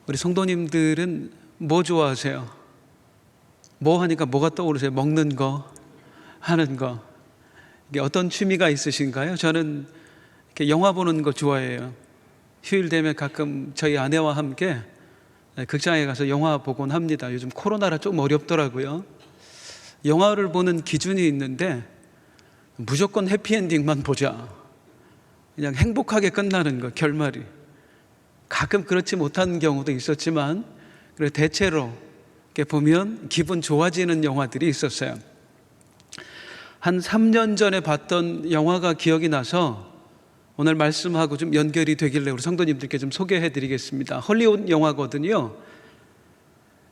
우리 성도님들은 뭐 좋아하세요? 뭐 하니까 뭐가 떠오르세요? 먹는 거, 하는 거. 이게 어떤 취미가 있으신가요? 저는 이렇게 영화 보는 거 좋아해요. 휴일 되면 가끔 저희 아내와 함께 극장에 가서 영화 보곤 합니다. 요즘 코로나라 좀 어렵더라고요. 영화를 보는 기준이 있는데 무조건 해피엔딩만 보자. 그냥 행복하게 끝나는 거, 결말이. 가끔 그렇지 못한 경우도 있었지만 대체로 이렇게 보면 기분 좋아지는 영화들이 있었어요. 한 3년 전에 봤던 영화가 기억이 나서 오늘 말씀하고 좀 연결이 되길래 우리 성도님들께 좀 소개해 드리겠습니다. 헐리우드 영화거든요.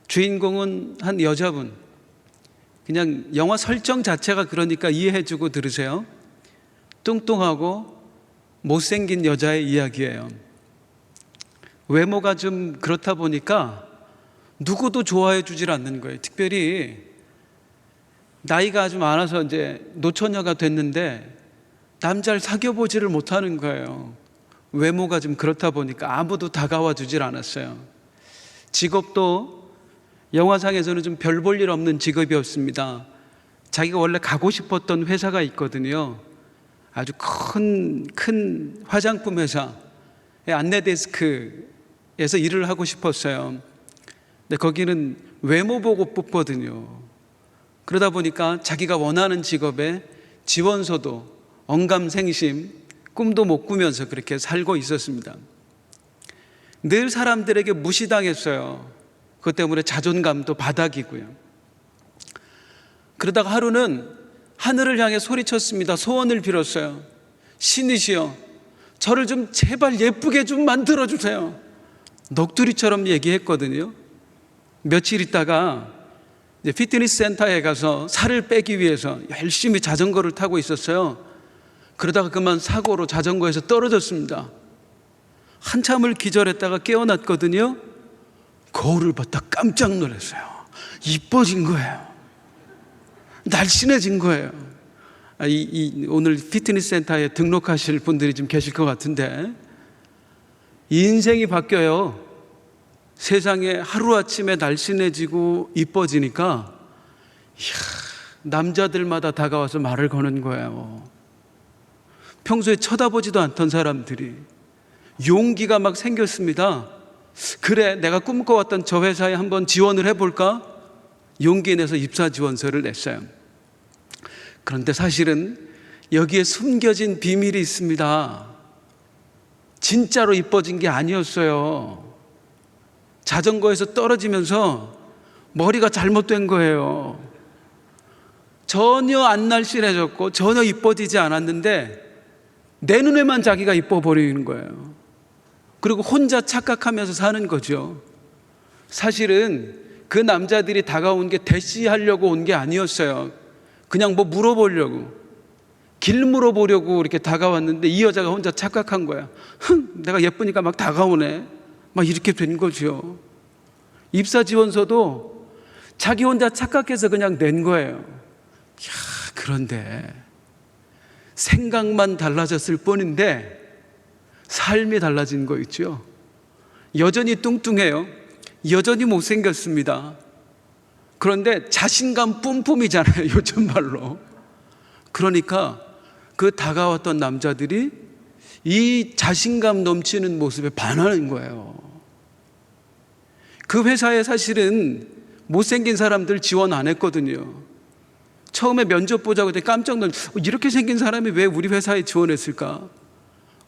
주인공은 한 여자분. 그냥 영화 설정 자체가 그러니까 이해해 주고 들으세요. 뚱뚱하고 못생긴 여자의 이야기예요. 외모가 좀 그렇다 보니까 누구도 좋아해 주질 않는 거예요. 특별히 나이가 좀 많아서 이제 노처녀가 됐는데 남자를 사귀어보지를 못하는 거예요. 외모가 좀 그렇다 보니까 아무도 다가와 주질 않았어요. 직업도 영화상에서는 좀 별 볼 일 없는 직업이었습니다. 자기가 원래 가고 싶었던 회사가 있거든요. 아주 큰 화장품 회사의 안내 데스크에서 일을 하고 싶었어요. 근데 거기는 외모 보고 뽑거든요. 그러다 보니까 자기가 원하는 직업에 지원서도 언감생심, 꿈도 못 꾸면서 그렇게 살고 있었습니다. 늘 사람들에게 무시당했어요. 그것 때문에 자존감도 바닥이고요. 그러다가 하루는 하늘을 향해 소리쳤습니다. 소원을 빌었어요. 신이시여, 저를 좀 제발 예쁘게 좀 만들어주세요. 넋두리처럼 얘기했거든요. 며칠 있다가 피트니스 센터에 가서 살을 빼기 위해서 열심히 자전거를 타고 있었어요. 그러다가 그만 사고로 자전거에서 떨어졌습니다. 한참을 기절했다가 깨어났거든요. 거울을 봤다 깜짝 놀랐어요. 이뻐진 거예요. 날씬해진 거예요. 오늘 피트니스 센터에 등록하실 분들이 좀 계실 것 같은데, 인생이 바뀌어요. 세상에 하루아침에 날씬해지고 이뻐지니까 남자들마다 다가와서 말을 거는 거예요. 평소에 쳐다보지도 않던 사람들이 용기가 막 생겼습니다. 그래, 내가 꿈꿔왔던 저 회사에 한번 지원을 해볼까? 용기 내서 입사 지원서를 냈어요. 그런데 사실은 여기에 숨겨진 비밀이 있습니다. 진짜로 이뻐진 게 아니었어요. 자전거에서 떨어지면서 머리가 잘못된 거예요. 전혀 안 날씬해졌고 전혀 이뻐지지 않았는데 내 눈에만 자기가 이뻐 버리는 거예요. 그리고 혼자 착각하면서 사는 거죠. 사실은 그 남자들이 다가온 게 대시하려고 온 게 아니었어요. 그냥 뭐 물어보려고, 길 물어보려고 이렇게 다가왔는데 이 여자가 혼자 착각한 거야. 내가 예쁘니까 막 다가오네. 막 이렇게 된 거죠. 입사 지원서도 자기 혼자 착각해서 그냥 낸 거예요. 그런데 생각만 달라졌을 뿐인데 삶이 달라진 거 있죠. 여전히 뚱뚱해요. 여전히 못생겼습니다. 그런데 자신감 뿜뿜이잖아요, 요즘 말로. 그러니까 그 다가왔던 남자들이 이 자신감 넘치는 모습에 반하는 거예요. 그 회사에 사실은 못생긴 사람들 지원 안 했거든요. 처음에 면접 보자고 했더니 깜짝 놀랐어요. 이렇게 생긴 사람이 왜 우리 회사에 지원했을까?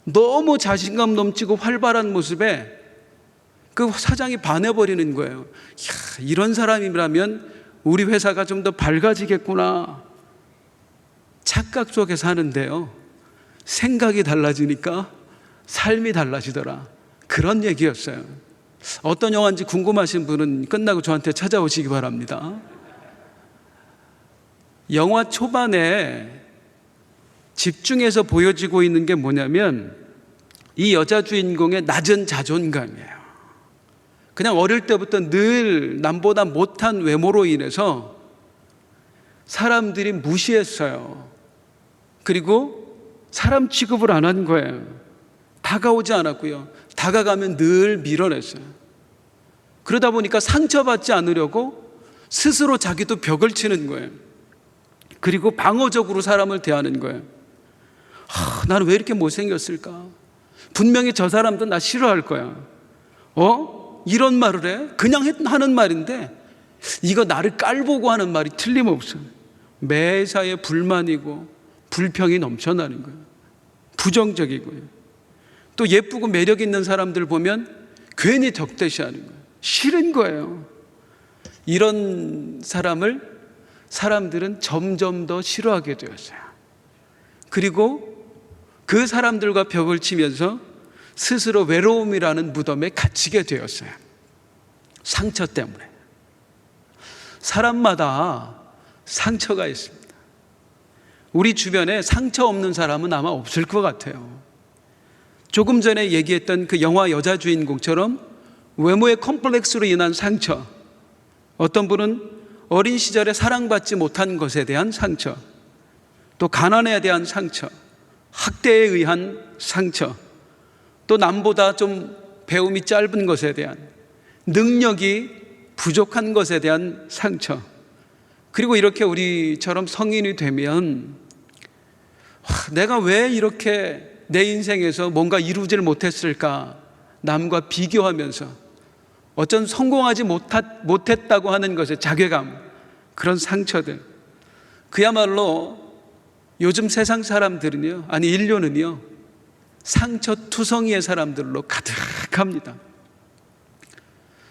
너무 자신감 넘치고 활발한 모습에 그 사장이 반해버리는 거예요. 이런 사람이라면 우리 회사가 좀 더 밝아지겠구나. 착각 속에 사는데요, 생각이 달라지니까 삶이 달라지더라. 그런 얘기였어요. 어떤 영화인지 궁금하신 분은 끝나고 저한테 찾아오시기 바랍니다. 영화 초반에 집중해서 보여지고 있는 게 뭐냐면 이 여자 주인공의 낮은 자존감이에요. 그냥 어릴 때부터 늘 남보다 못한 외모로 인해서 사람들이 무시했어요. 그리고 사람 취급을 안 한 거예요. 다가오지 않았고요. 다가가면 늘 밀어냈어요. 그러다 보니까 상처받지 않으려고 스스로 자기도 벽을 치는 거예요. 그리고 방어적으로 사람을 대하는 거예요. 나는 왜 이렇게 못생겼을까? 분명히 저 사람도 나 싫어할 거야. 이런 말을 해? 그냥 하는 말인데 이거 나를 깔보고 하는 말이 틀림없어요. 매사에 불만이고 불평이 넘쳐나는 거예요. 부정적이고요. 또 예쁘고 매력 있는 사람들 보면 괜히 적대시하는 거예요. 싫은 거예요. 이런 사람을 사람들은 점점 더 싫어하게 되었어요. 그리고 그 사람들과 벽을 치면서 스스로 외로움이라는 무덤에 갇히게 되었어요. 상처 때문에. 사람마다 상처가 있습니다. 우리 주변에 상처 없는 사람은 아마 없을 것 같아요. 조금 전에 얘기했던 그 영화 여자 주인공처럼 외모의 컴플렉스로 인한 상처, 어떤 분은 어린 시절에 사랑받지 못한 것에 대한 상처, 또 가난에 대한 상처, 학대에 의한 상처, 또 남보다 좀 배움이 짧은 것에 대한, 능력이 부족한 것에 대한 상처, 그리고 이렇게 우리처럼 성인이 되면 내가 왜 이렇게 내 인생에서 뭔가 이루지를 못했을까, 남과 비교하면서 어쩐 성공하지 못했다고 하는 것에 자괴감, 그런 상처들, 그야말로 요즘 세상 사람들은요, 아니 인류는요, 상처투성이의 사람들로 가득합니다.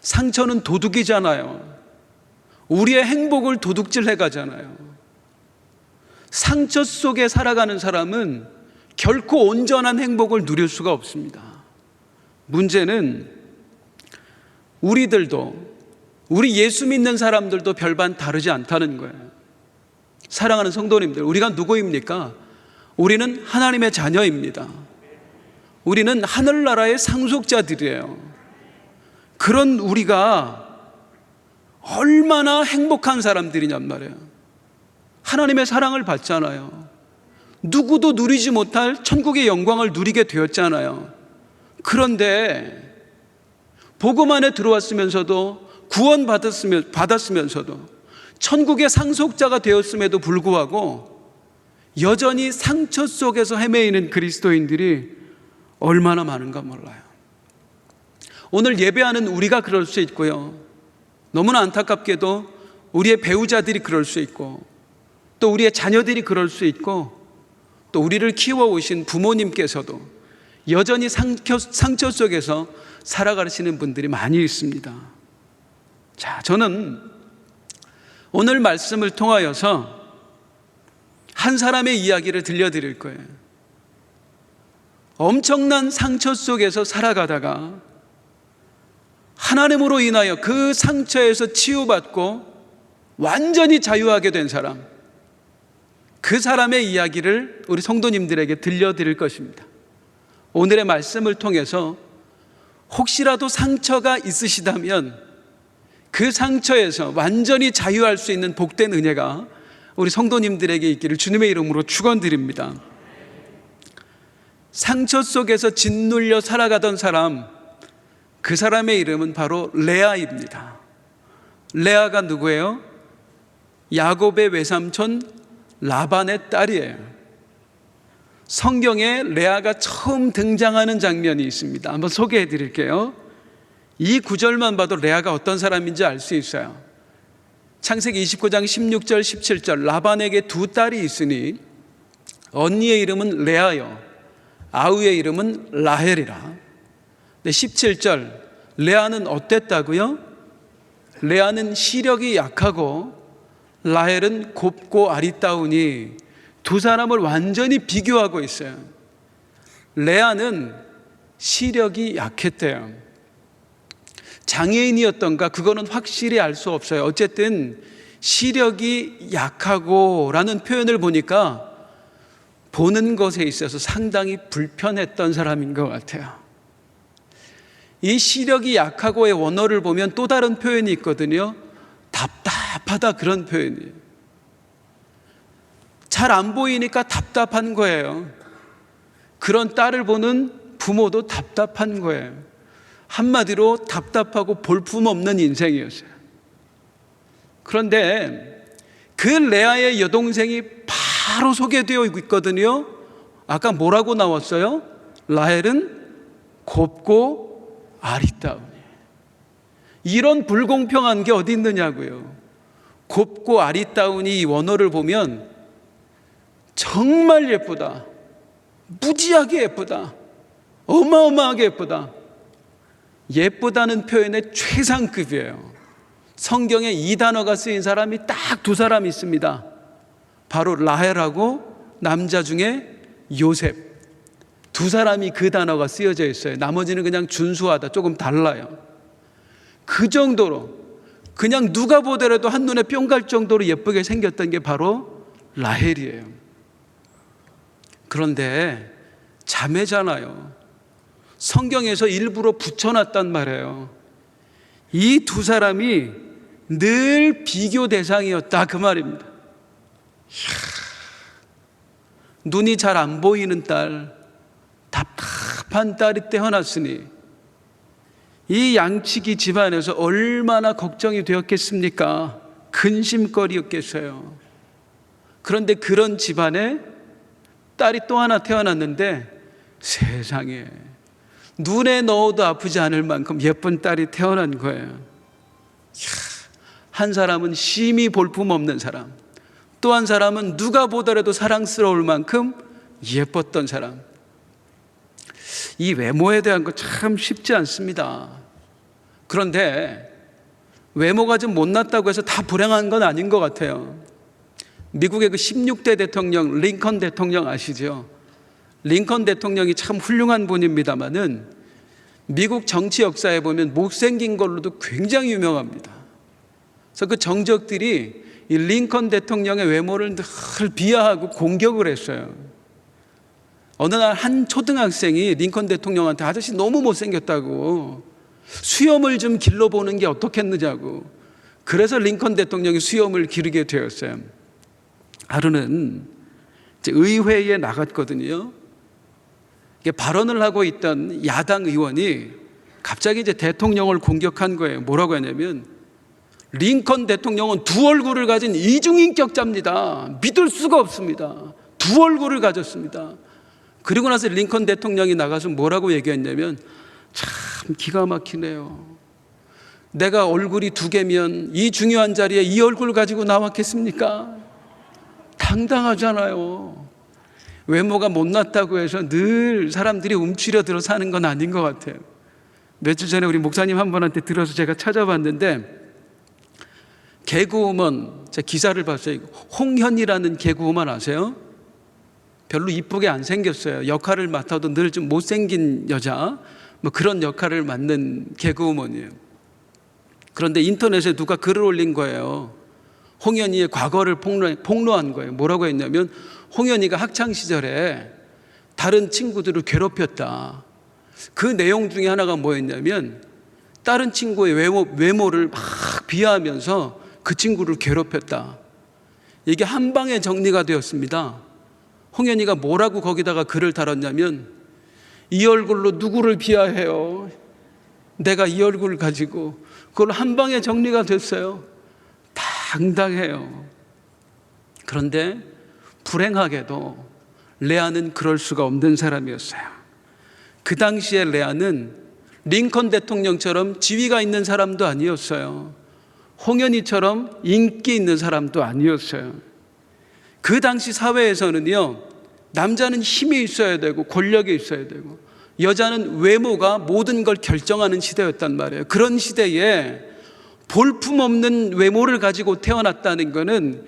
상처는 도둑이잖아요. 우리의 행복을 도둑질해 가잖아요. 상처 속에 살아가는 사람은 결코 온전한 행복을 누릴 수가 없습니다. 문제는 우리들도, 우리 예수 믿는 사람들도 별반 다르지 않다는 거예요. 사랑하는 성도님들, 우리가 누구입니까? 우리는 하나님의 자녀입니다. 우리는 하늘나라의 상속자들이에요. 그런 우리가 얼마나 행복한 사람들이냔 말이에요. 하나님의 사랑을 받잖아요. 누구도 누리지 못할 천국의 영광을 누리게 되었잖아요. 그런데 복음 안에 들어왔으면서도 구원받았으면서도 천국의 상속자가 되었음에도 불구하고 여전히 상처 속에서 헤매이는 그리스도인들이 얼마나 많은가 몰라요. 오늘 예배하는 우리가 그럴 수 있고요, 너무나 안타깝게도 우리의 배우자들이 그럴 수 있고, 또 우리의 자녀들이 그럴 수 있고, 또 우리를 키워오신 부모님께서도 여전히 상처 속에서 살아가시는 분들이 많이 있습니다. 자, 저는 오늘 말씀을 통하여서 한 사람의 이야기를 들려드릴 거예요. 엄청난 상처 속에서 살아가다가 하나님으로 인하여 그 상처에서 치유받고 완전히 자유하게 된 사람, 그 사람의 이야기를 우리 성도님들에게 들려드릴 것입니다. 오늘의 말씀을 통해서 혹시라도 상처가 있으시다면 그 상처에서 완전히 자유할 수 있는 복된 은혜가 우리 성도님들에게 있기를 주님의 이름으로 축원드립니다. 상처 속에서 짓눌려 살아가던 사람, 그 사람의 이름은 바로 레아입니다. 레아가 누구예요? 야곱의 외삼촌 라반의 딸이에요. 성경에 레아가 처음 등장하는 장면이 있습니다. 한번 소개해 드릴게요. 이 구절만 봐도 레아가 어떤 사람인지 알 수 있어요. 창세기 29장 16절 17절, 라반에게 두 딸이 있으니 언니의 이름은 레아요, 아우의 이름은 라헬이라. 17절, 레아는 어땠다고요? 레아는 시력이 약하고 라헬은 곱고 아리따우니 두 사람을 완전히 비교하고 있어요. 레아는 시력이 약했대요. 장애인이었던가 그거는 확실히 알 수 없어요. 어쨌든 시력이 약하고 라는 표현을 보니까 보는 것에 있어서 상당히 불편했던 사람인 것 같아요. 이 시력이 약하고의 원어를 보면 또 다른 표현이 있거든요. 답답하다, 그런 표현이에요. 잘 안 보이니까 답답한 거예요. 그런 딸을 보는 부모도 답답한 거예요. 한마디로 답답하고 볼품없는 인생이었어요. 그런데 그 레아의 여동생이 바로 소개되어 있거든요. 아까 뭐라고 나왔어요? 라헬은 곱고 아리따우니. 이런 불공평한 게 어디 있느냐고요. 곱고 아리따우니 이 원어를 보면 정말 예쁘다, 무지하게 예쁘다, 어마어마하게 예쁘다. 예쁘다는 표현의 최상급이에요. 성경에 이 단어가 쓰인 사람이 딱 두 사람 있습니다. 바로 라헬하고 남자 중에 요셉. 두 사람이 그 단어가 쓰여져 있어요. 나머지는 그냥 준수하다, 조금 달라요. 그 정도로 그냥 누가 보더라도 한눈에 뿅 갈 정도로 예쁘게 생겼던 게 바로 라헬이에요. 그런데 자매잖아요. 성경에서 일부러 붙여놨단 말이에요. 이 두 사람이 늘 비교 대상이었다, 그 말입니다. 눈이 잘 안 보이는 딸, 답답한 딸이 태어났으니 이 양치기 집안에서 얼마나 걱정이 되었겠습니까? 근심거리였겠어요. 그런데 그런 집안에 딸이 또 하나 태어났는데 세상에 눈에 넣어도 아프지 않을 만큼 예쁜 딸이 태어난 거예요. 한 사람은 심히 볼품없는 사람, 또 한 사람은 누가 보더라도 사랑스러울 만큼 예뻤던 사람. 이 외모에 대한 거 참 쉽지 않습니다. 그런데 외모가 좀 못났다고 해서 다 불행한 건 아닌 것 같아요. 미국의 그 16대 대통령 링컨 대통령 아시죠? 링컨 대통령이 참 훌륭한 분입니다만은 미국 정치 역사에 보면 못생긴 걸로도 굉장히 유명합니다. 그래서 그 정적들이 이 링컨 대통령의 외모를 늘 비하하고 공격을 했어요. 어느 날 한 초등학생이 링컨 대통령한테 아저씨 너무 못생겼다고, 수염을 좀 길러보는 게 어떻겠느냐고. 그래서 링컨 대통령이 수염을 기르게 되었어요. 하루는 이제 의회에 나갔거든요. 발언을 하고 있던 야당 의원이 갑자기 이제 대통령을 공격한 거예요. 뭐라고 하냐면 링컨 대통령은 두 얼굴을 가진 이중인격자입니다. 믿을 수가 없습니다. 두 얼굴을 가졌습니다. 그리고 나서 링컨 대통령이 나가서 뭐라고 얘기했냐면 참 기가 막히네요. 내가 얼굴이 두 개면 이 중요한 자리에 이 얼굴 가지고 나왔겠습니까? 당당하잖아요. 외모가 못났다고 해서 늘 사람들이 움츠려 들어 사는 건 아닌 것 같아요. 며칠 전에 우리 목사님 한 분한테 들어서 제가 찾아봤는데 개그우먼, 제가 기사를 봤어요. 홍현이라는 개그우먼 아세요? 별로 이쁘게 안 생겼어요. 역할을 맡아도 늘 좀 못생긴 여자, 뭐 그런 역할을 맡는 개그우먼이에요. 그런데 인터넷에 누가 글을 올린 거예요. 홍현이의 과거를 폭로한 거예요. 뭐라고 했냐면 홍현이가 학창시절에 다른 친구들을 괴롭혔다. 그 내용 중에 하나가 뭐였냐면 다른 친구의 외모를 막 비하하면서 그 친구를 괴롭혔다. 이게 한 방에 정리가 되었습니다. 홍현이가 뭐라고 거기다가 글을 달았냐면 이 얼굴로 누구를 비하해요. 내가 이 얼굴을 가지고. 그걸 한 방에 정리가 됐어요. 당당해요. 그런데 불행하게도 레아는 그럴 수가 없는 사람이었어요. 그 당시에 레아는 링컨 대통령처럼 지위가 있는 사람도 아니었어요. 홍현이처럼 인기 있는 사람도 아니었어요. 그 당시 사회에서는요, 남자는 힘이 있어야 되고 권력이 있어야 되고 여자는 외모가 모든 걸 결정하는 시대였단 말이에요. 그런 시대에 볼품없는 외모를 가지고 태어났다는 것은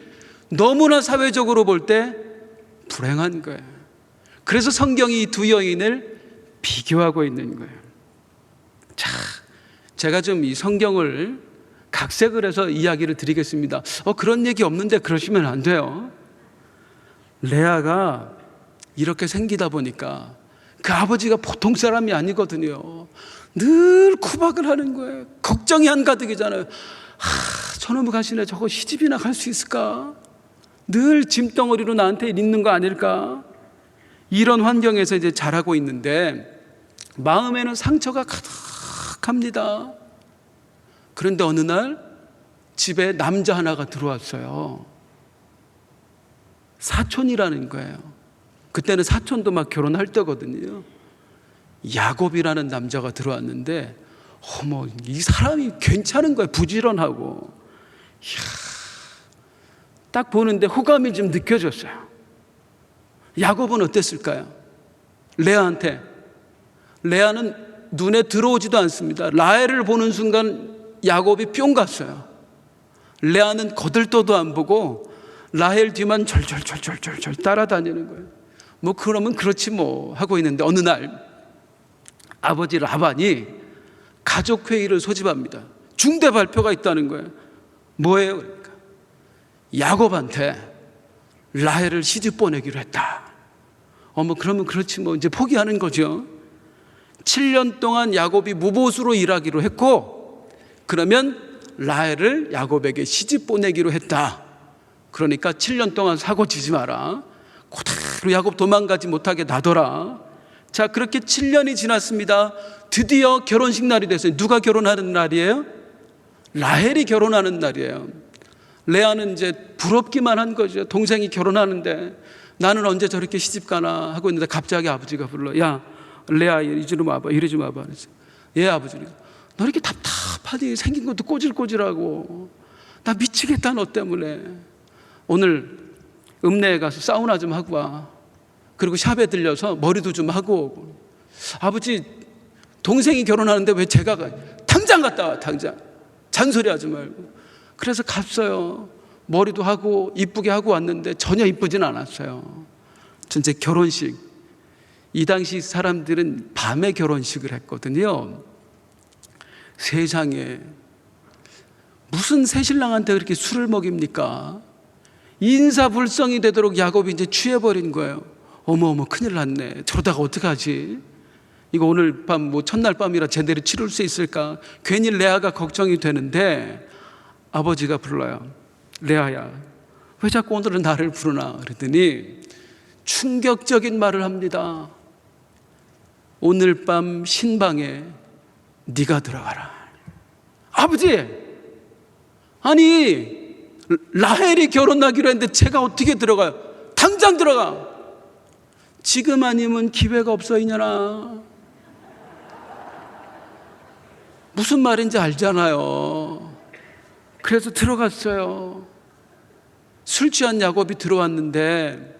너무나 사회적으로 볼 때 불행한 거예요. 그래서 성경이 이 두 여인을 비교하고 있는 거예요. 자, 제가 좀 이 성경을 각색을 해서 이야기를 드리겠습니다. 그런 얘기 없는데 그러시면 안 돼요. 레아가 이렇게 생기다 보니까 그 아버지가 보통 사람이 아니거든요. 늘 구박을 하는 거예요. 걱정이 한가득이잖아요. 저놈의 가시네, 저거 시집이나 갈 수 있을까? 늘 짐덩어리로 나한테 있는 거 아닐까? 이런 환경에서 이제 자라고 있는데 마음에는 상처가 가득 합니다. 그런데 어느 날 집에 남자 하나가 들어왔어요. 사촌이라는 거예요. 그때는 사촌도 막 결혼할 때거든요. 야곱이라는 남자가 들어왔는데 어머, 이 사람이 괜찮은 거예요. 부지런하고. 이야, 딱 보는데 호감이 좀 느껴졌어요. 야곱은 어땠을까요? 레아한테. 레아는 눈에 들어오지도 않습니다. 라헬을 보는 순간 야곱이 뿅 갔어요. 레아는 거들떠도 안 보고 라헬 뒤만 절절절절절 따라다니는 거예요. 뭐 그러면 그렇지 뭐 하고 있는데 어느 날 아버지 라반이 가족회의를 소집합니다. 중대 발표가 있다는 거예요. 뭐예요? 그러니까 야곱한테 라헬을 시집 보내기로 했다. 어머 그러면 그렇지 뭐 이제 포기하는 거죠. 7년 동안 야곱이 무보수로 일하기로 했고 그러면 라헬을 야곱에게 시집 보내기로 했다. 그러니까 7년 동안 사고 치지 마라. 그대로 야곱 도망가지 못하게 놔둬라. 자, 그렇게 7년이 지났습니다. 드디어 결혼식 날이 됐어요. 누가 결혼하는 날이에요? 라헬이 결혼하는 날이에요. 레아는 이제 부럽기만 한 거죠. 동생이 결혼하는데 나는 언제 저렇게 시집 가나 하고 있는데 갑자기 아버지가 불러. 야, 레아 이리 좀 와봐. 이리 좀 와봐. 예, 아버지. 너 이렇게 답답하니? 생긴 것도 꼬질꼬질하고. 나 미치겠다 너 때문에. 오늘 읍내에 가서 사우나 좀 하고 와. 그리고 샵에 들려서 머리도 좀 하고 오고. 아버지, 동생이 결혼하는데 왜 제가 가? 당장 갔다 와, 당장. 잔소리하지 말고. 그래서 갔어요. 머리도 하고 이쁘게 하고 왔는데 전혀 이쁘진 않았어요. 전체 결혼식. 이 당시 사람들은 밤에 결혼식을 했거든요. 세상에 무슨 새신랑한테 그렇게 술을 먹입니까? 인사불성이 되도록 야곱이 이제 취해버린 거예요. 어머 큰일 났네. 저러다가 어떡하지? 이거 오늘 밤 뭐 첫날 밤이라 제대로 치룰 수 있을까? 괜히 레아가 걱정이 되는데 아버지가 불러요. 레아야, 왜 자꾸 오늘은 나를 부르나? 그랬더니 충격적인 말을 합니다. 오늘 밤 신방에 네가 들어가라. 아버지, 아니 라헬이 결혼하기로 했는데 제가 어떻게 들어가요? 당장 들어가. 지금 아니면 기회가 없어 이년아. 무슨 말인지 알잖아요. 그래서 들어갔어요. 술 취한 야곱이 들어왔는데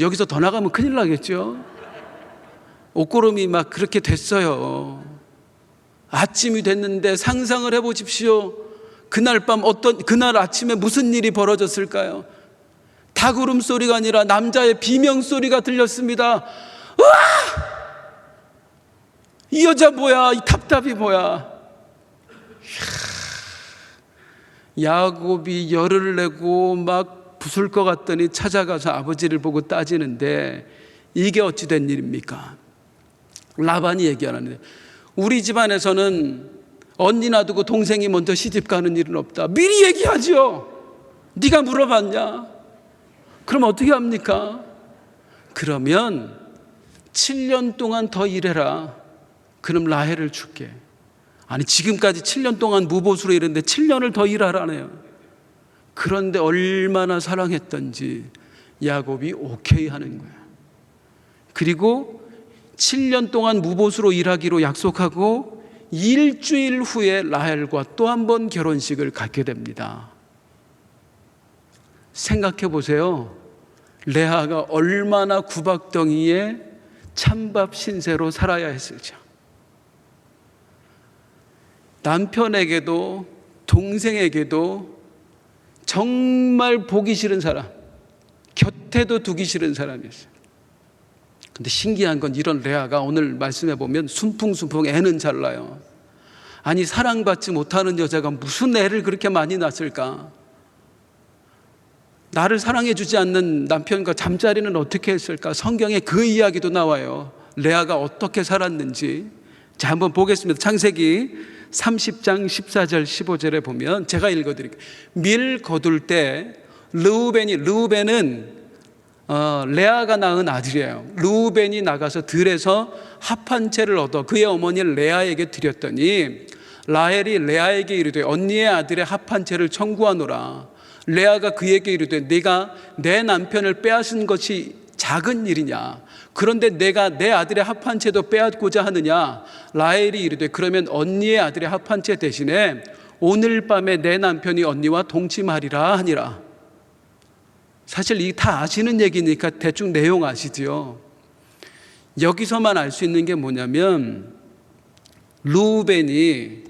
여기서 더 나가면 큰일 나겠죠. 옷고름이 막 그렇게 됐어요. 아침이 됐는데 상상을 해보십시오. 그날 아침에 무슨 일이 벌어졌을까요? 닭 울음소리가 아니라 남자의 비명소리가 들렸습니다. 으아! 이 여자 뭐야? 이 답답이 뭐야? 야곱이 열을 내고 막 부술 것 같더니 찾아가서 아버지를 보고 따지는데 이게 어찌 된 일입니까? 라반이 얘기하는데 우리 집안에서는 언니 놔두고 동생이 먼저 시집 가는 일은 없다. 미리 얘기하죠. 네가 물어봤냐? 그럼 어떻게 합니까? 그러면 7년 동안 더 일해라. 그럼 라헬을 줄게. 아니 지금까지 7년 동안 무보수로 일했는데 7년을 더 일하라네요. 그런데 얼마나 사랑했던지 야곱이 오케이 하는 거야. 그리고 7년 동안 무보수로 일하기로 약속하고 일주일 후에 라헬과 또 한 번 결혼식을 갖게 됩니다. 생각해 보세요. 레아가 얼마나 구박덩이에 찬밥 신세로 살아야 했을지. 남편에게도 동생에게도 정말 보기 싫은 사람, 곁에도 두기 싫은 사람이었어요. 근데 신기한 건 이런 레아가 오늘 말씀해 보면 순풍순풍 애는 잘 나요. 아니 사랑받지 못하는 여자가 무슨 애를 그렇게 많이 낳았을까? 나를 사랑해 주지 않는 남편과 잠자리는 어떻게 했을까? 성경에 그 이야기도 나와요. 레아가 어떻게 살았는지. 자, 한번 보겠습니다. 창세기 30장 14절 15절에 보면 제가 읽어드릴게요. 밀 거둘 때 르우벤은 레아가 낳은 아들이에요. 르우벤이 나가서 들에서 합 한 채를 얻어 그의 어머니 레아에게 드렸더니 라헬이 레아에게 이르되 언니의 아들의 합 한 채를 청구하노라. 레아가 그에게 이르되 네가 내 남편을 빼앗은 것이 작은 일이냐? 그런데 내가 내 아들의 합 한 채도 빼앗고자 하느냐? 라헬이 이르되 그러면 언니의 아들의 합 한 채 대신에 오늘 밤에 내 남편이 언니와 동침하리라 하니라. 사실 이 다 아시는 얘기니까 대충 내용 아시죠? 여기서만 알 수 있는 게 뭐냐면 르우벤이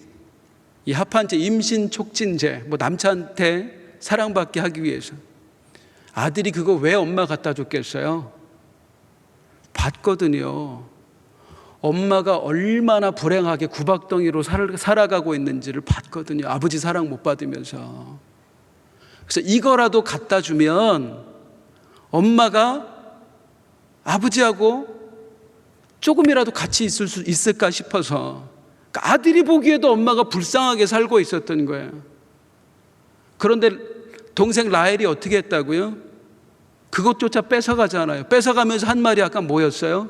이 합 한 채 임신 촉진제, 남자한테 사랑받게 하기 위해서 아들이 그거 왜 엄마 갖다 줬겠어요? 봤거든요. 엄마가 얼마나 불행하게 구박덩이로 살아가고 있는지를 봤거든요. 아버지 사랑 못 받으면서. 그래서 이거라도 갖다 주면 엄마가 아버지하고 조금이라도 같이 있을 수 있을까 싶어서 아들이 보기에도 엄마가 불쌍하게 살고 있었던 거예요. 그런데 동생 라헬이 어떻게 했다고요? 그것조차 뺏어가잖아요. 뺏어가면서 한 말이 아까 뭐였어요?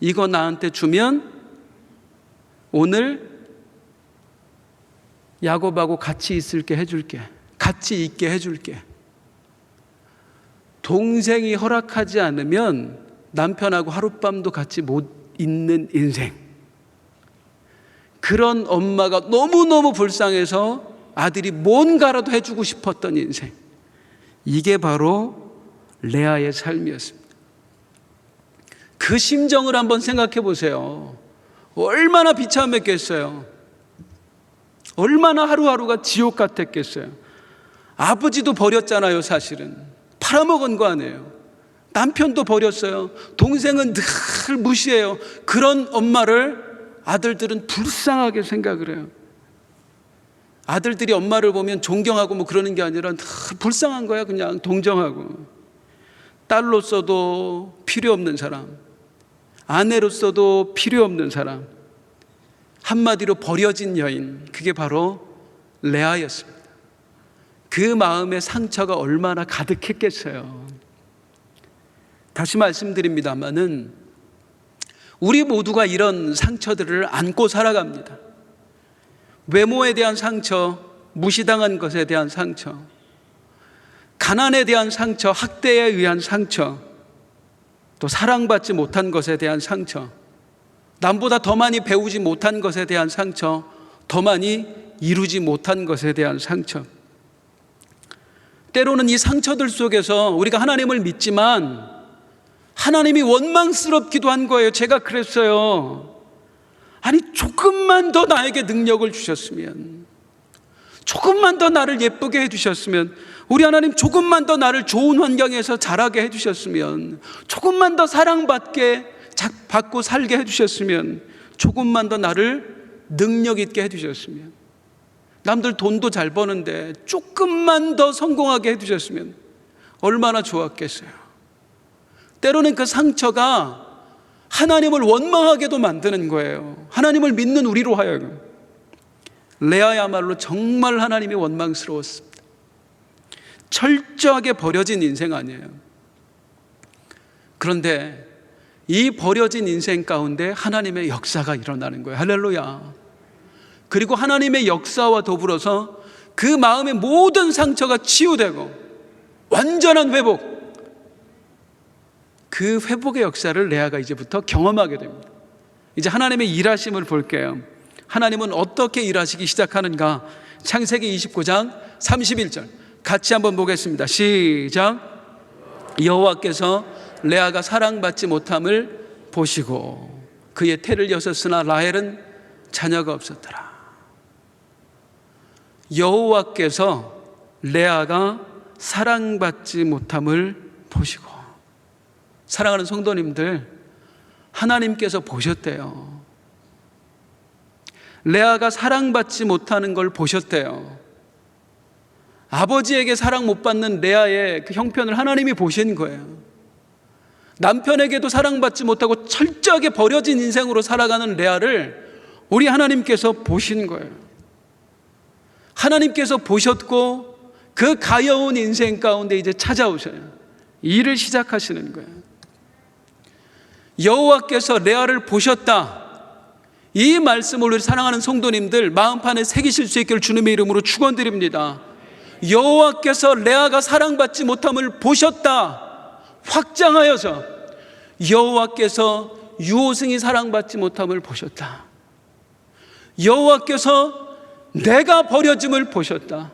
이거 나한테 주면 오늘 야곱하고 같이 있을게 해줄게. 같이 있게 해줄게. 동생이 허락하지 않으면 남편하고 하룻밤도 같이 못 있는 인생. 그런 엄마가 너무너무 불쌍해서 아들이 뭔가라도 해주고 싶었던 인생. 이게 바로 레아의 삶이었습니다. 그 심정을 한번 생각해 보세요. 얼마나 비참했겠어요. 얼마나 하루하루가 지옥 같았겠어요. 아버지도 버렸잖아요. 사실은 팔아먹은 거 아니에요. 남편도 버렸어요. 동생은 늘 무시해요. 그런 엄마를 아들들은 불쌍하게 생각을 해요. 아들들이 엄마를 보면 존경하고 그러는 게 아니라 불쌍한 거야. 그냥 동정하고. 딸로서도 필요 없는 사람, 아내로서도 필요 없는 사람, 한마디로 버려진 여인, 그게 바로 레아였습니다. 그 마음의 상처가 얼마나 가득했겠어요. 다시 말씀드립니다마는 우리 모두가 이런 상처들을 안고 살아갑니다. 외모에 대한 상처, 무시당한 것에 대한 상처, 가난에 대한 상처, 학대에 의한 상처, 또 사랑받지 못한 것에 대한 상처, 남보다 더 많이 배우지 못한 것에 대한 상처, 더 많이 이루지 못한 것에 대한 상처. 때로는 이 상처들 속에서 우리가 하나님을 믿지만 하나님이 원망스럽기도 한 거예요. 제가 그랬어요. 아니, 조금만 더 나에게 능력을 주셨으면, 조금만 더 나를 예쁘게 해주셨으면, 우리 하나님 조금만 더 나를 좋은 환경에서 자라게 해주셨으면, 조금만 더 받고 살게 해주셨으면, 조금만 더 나를 능력 있게 해주셨으면, 남들 돈도 잘 버는데 조금만 더 성공하게 해주셨으면 얼마나 좋았겠어요. 때로는 그 상처가 하나님을 원망하게도 만드는 거예요. 하나님을 믿는 우리로 하여금. 레아야말로 정말 하나님이 원망스러웠습니다. 철저하게 버려진 인생 아니에요. 그런데 이 버려진 인생 가운데 하나님의 역사가 일어나는 거예요. 할렐루야. 그리고 하나님의 역사와 더불어서 그 마음의 모든 상처가 치유되고 완전한 회복, 그 회복의 역사를 레아가 이제부터 경험하게 됩니다. 이제 하나님의 일하심을 볼게요. 하나님은 어떻게 일하시기 시작하는가? 창세기 29장 31절 같이 한번 보겠습니다. 시작. 여호와께서 레아가 사랑받지 못함을 보시고 그의 태를 여셨으나 라헬은 자녀가 없었더라. 여호와께서 레아가 사랑받지 못함을 보시고, 사랑하는 성도님들, 하나님께서 보셨대요. 레아가 사랑받지 못하는 걸 보셨대요. 아버지에게 사랑 못 받는 레아의 그 형편을 하나님이 보신 거예요. 남편에게도 사랑받지 못하고 철저하게 버려진 인생으로 살아가는 레아를 우리 하나님께서 보신 거예요. 하나님께서 보셨고 그 가여운 인생 가운데 이제 찾아오셔요. 일을 시작하시는 거예요. 여호와께서 레아를 보셨다. 이 말씀을 우리 사랑하는 성도님들 마음판에 새기실 수 있기를 주님의 이름으로 축원드립니다. 여호와께서 레아가 사랑받지 못함을 보셨다. 확장하여서 여호와께서 유호승이 사랑받지 못함을 보셨다. 여호와께서 내가 버려짐을 보셨다.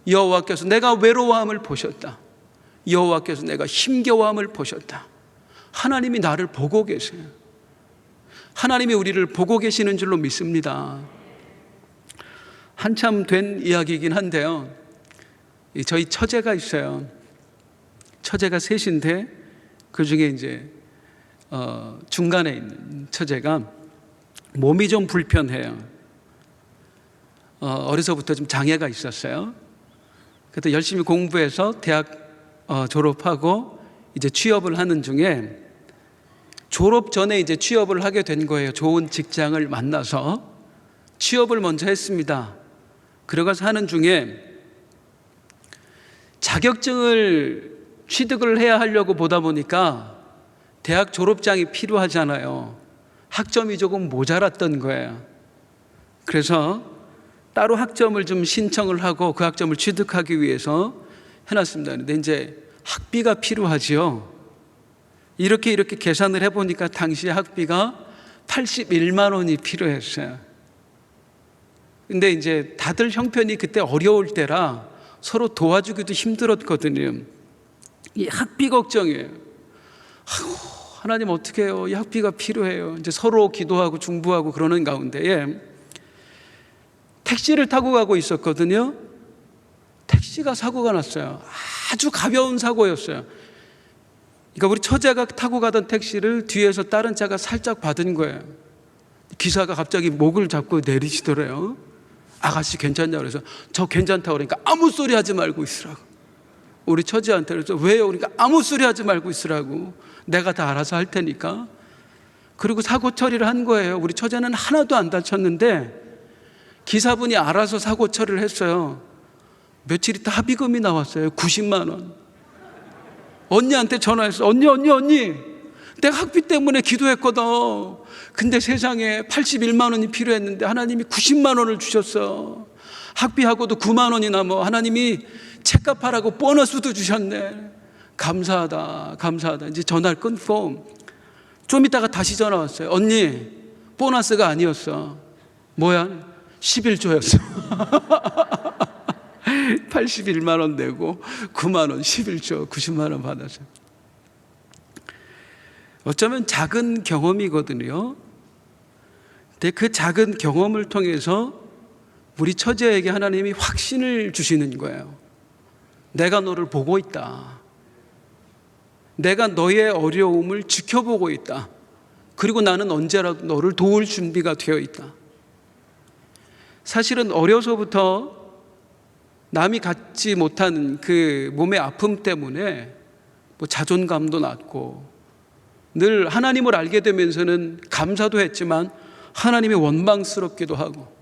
여호와께서 내가 외로워함을 보셨다. 여호와께서 내가 힘겨워함을 보셨다. 하나님이 나를 보고 계세요. 하나님이 우리를 보고 계시는 줄로 믿습니다. 한참 된 이야기이긴 한데요, 저희 처제가 있어요. 처제가 셋인데 그 중에 이제 중간에 있는 처제가 몸이 좀 불편해요. 어려서부터 좀 장애가 있었어요. 그래서 열심히 공부해서 대학 졸업하고 이제 취업을 하는 중에 졸업 전에 이제 취업을 하게 된 거예요. 좋은 직장을 만나서 취업을 먼저 했습니다. 그러고서 하는 중에 자격증을 취득을 해야 하려고 보다 보니까 대학 졸업장이 필요하잖아요. 학점이 조금 모자랐던 거예요. 그래서 따로 학점을 좀 신청을 하고 그 학점을 취득하기 위해서 해놨습니다. 그런데 이제 학비가 필요하지요. 이렇게 계산을 해보니까 당시 학비가 81만 원이 필요했어요. 근데 이제 다들 형편이 그때 어려울 때라 서로 도와주기도 힘들었거든요. 이 학비 걱정이에요. 하나님 어떻게 해요? 이 학비가 필요해요. 이제 서로 기도하고 중보하고 그러는 가운데에 택시를 타고 가고 있었거든요. 택시가 사고가 났어요. 아주 가벼운 사고였어요. 그러니까 우리 처제가 타고 가던 택시를 뒤에서 다른 차가 살짝 받은 거예요. 기사가 갑자기 목을 잡고 내리시더래요. 아가씨 괜찮냐고 그래서 저 괜찮다고 그러니까 아무 소리 하지 말고 있으라고. 우리 처제한테 그래서 왜요? 그러니까 아무 소리 하지 말고 있으라고. 내가 다 알아서 할 테니까. 그리고 사고 처리를 한 거예요. 우리 처제는 하나도 안 다쳤는데 기사분이 알아서 사고 처리를 했어요. 며칠 있다 합의금이 나왔어요. 90만 원. 언니한테 전화했어. 언니 내가 학비 때문에 기도했거든. 근데 세상에 81만 원이 필요했는데 하나님이 90만 원을 주셨어. 학비하고도 9만 원이나 하나님이 책값하라고 보너스도 주셨네. 감사하다. 이제 전화를 끊고 좀 있다가 다시 전화 왔어요. 언니 보너스가 아니었어. 뭐야? 11조였어 81만 원 내고 9만 원 11조 90만 원 받았어요. 어쩌면 작은 경험이거든요. 근데 그 작은 경험을 통해서 우리 처제에게 하나님이 확신을 주시는 거예요. 내가 너를 보고 있다. 내가 너의 어려움을 지켜보고 있다. 그리고 나는 언제라도 너를 도울 준비가 되어 있다. 사실은 어려서부터 남이 갖지 못하는 그 몸의 아픔 때문에 자존감도 낮고 늘 하나님을 알게 되면서는 감사도 했지만 하나님이 원망스럽기도 하고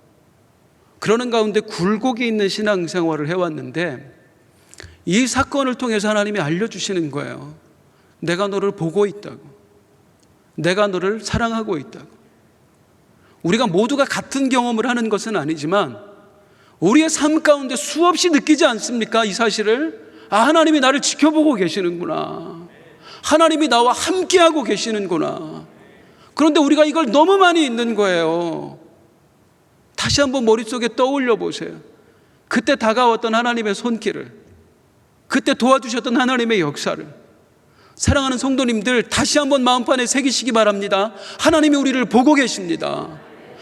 그러는 가운데 굴곡이 있는 신앙생활을 해왔는데 이 사건을 통해서 하나님이 알려주시는 거예요. 내가 너를 보고 있다고. 내가 너를 사랑하고 있다고. 우리가 모두가 같은 경험을 하는 것은 아니지만 우리의 삶 가운데 수없이 느끼지 않습니까? 이 사실을. 하나님이 나를 지켜보고 계시는구나. 하나님이 나와 함께하고 계시는구나. 그런데 우리가 이걸 너무 많이 잊는 거예요. 다시 한번 머릿속에 떠올려 보세요. 그때 다가왔던 하나님의 손길을, 그때 도와주셨던 하나님의 역사를. 사랑하는 성도님들, 다시 한번 마음판에 새기시기 바랍니다. 하나님이 우리를 보고 계십니다.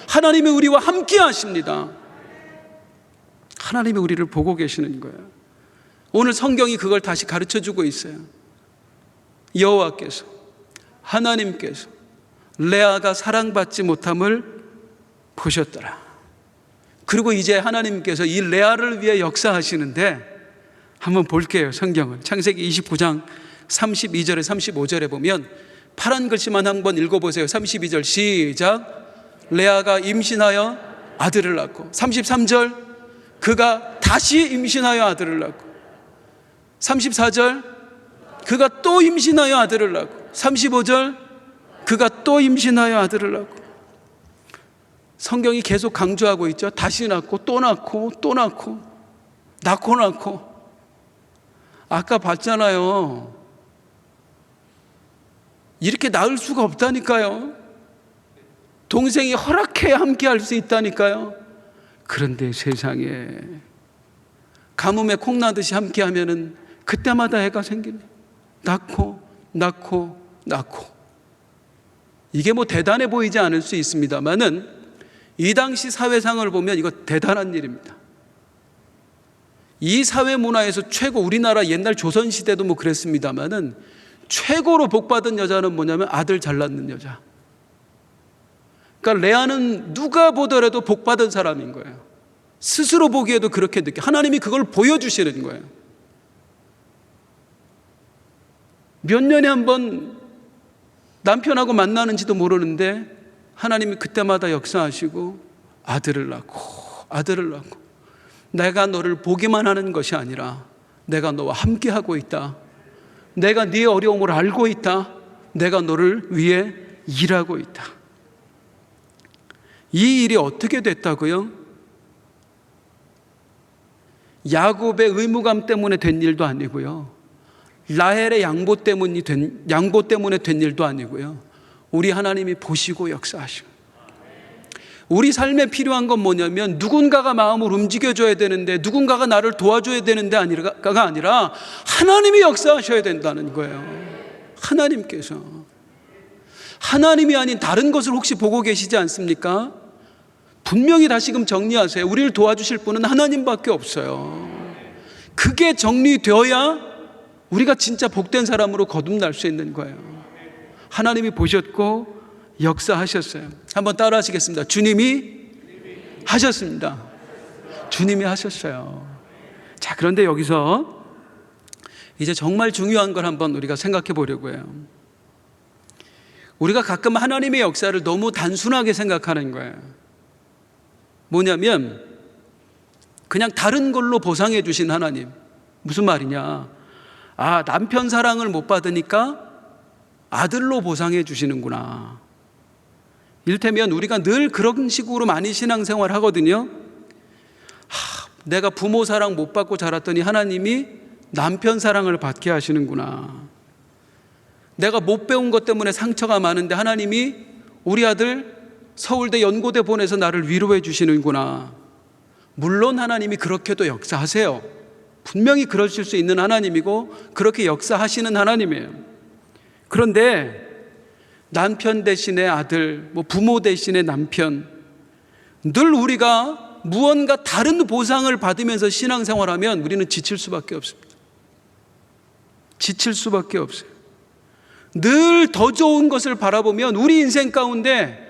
하나님이 우리와 함께 하십니다. 하나님이 우리를 보고 계시는 거예요. 오늘 성경이 그걸 다시 가르쳐주고 있어요. 여호와께서, 하나님께서 레아가 사랑받지 못함을 보셨더라. 그리고 이제 하나님께서 이 레아를 위해 역사하시는데 한번 볼게요. 성경을 창세기 29장 32절에 35절에 보면 파란 글씨만 한번 읽어보세요. 32절 시작. 레아가 임신하여 아들을 낳고, 33절 그가 다시 임신하여 아들을 낳고, 34절 그가 또 임신하여 아들을 낳고, 35절, 그가 또 임신하여 아들을 낳고. 성경이 계속 강조하고 있죠. 다시 낳고 또 낳고 또 낳고 낳고. 아까 봤잖아요. 이렇게 낳을 수가 없다니까요. 동생이 허락해야 함께 할 수 있다니까요. 그런데 세상에 가뭄에 콩나듯이 함께 하면은 그때마다 애가 생기네. 낳고 이게 뭐 대단해 보이지 않을 수 있습니다만은 이 당시 사회상을 보면 이거 대단한 일입니다. 이 사회 문화에서 최고, 우리나라 옛날 조선시대도 뭐 그랬습니다만은 최고로 복받은 여자는 뭐냐면 아들 잘 낳는 여자. 그러니까 레아는 누가 보더라도 복받은 사람인 거예요. 스스로 보기에도 그렇게 느껴. 하나님이 그걸 보여주시는 거예요. 몇 년에 한 번 남편하고 만나는지도 모르는데 하나님이 그때마다 역사하시고 아들을 낳고 내가 너를 보기만 하는 것이 아니라 내가 너와 함께 하고 있다. 내가 네 어려움을 알고 있다. 내가 너를 위해 일하고 있다. 이 일이 어떻게 됐다고요? 야곱의 의무감 때문에 된 일도 아니고요. 라헬의 양보 때문에 된 일도 아니고요. 우리 하나님이 보시고 역사하시고, 우리 삶에 필요한 건 뭐냐면 누군가가 마음을 움직여줘야 되는데, 누군가가 나를 도와줘야 되는데 가 아니라 하나님이 역사하셔야 된다는 거예요. 하나님께서. 하나님이 아닌 다른 것을 혹시 보고 계시지 않습니까? 분명히 다시금 정리하세요. 우리를 도와주실 분은 하나님밖에 없어요. 그게 정리되어야 우리가 진짜 복된 사람으로 거듭날 수 있는 거예요. 하나님이 보셨고 역사하셨어요. 한번 따라 하시겠습니다. 주님이 하셨습니다. 주님이 하셨어요. 자, 그런데 여기서 이제 정말 중요한 걸 한번 우리가 생각해 보려고 해요. 우리가 가끔 하나님의 역사를 너무 단순하게 생각하는 거예요. 뭐냐면 그냥 다른 걸로 보상해 주신 하나님. 무슨 말이냐? 아, 남편 사랑을 못 받으니까 아들로 보상해 주시는구나. 이를테면 우리가 늘 그런 식으로 많이 신앙생활 하거든요. 내가 부모 사랑 못 받고 자랐더니 하나님이 남편 사랑을 받게 하시는구나. 내가 못 배운 것 때문에 상처가 많은데 하나님이 우리 아들 서울대 연고대 보내서 나를 위로해 주시는구나. 물론 하나님이 그렇게도 역사하세요. 분명히 그러실 수 있는 하나님이고 그렇게 역사하시는 하나님이에요. 그런데 남편 대신에 아들, 부모 대신에 남편, 늘 우리가 무언가 다른 보상을 받으면서 신앙생활하면 우리는 지칠 수밖에 없습니다. 지칠 수밖에 없어요. 늘 더 좋은 것을 바라보면 우리 인생 가운데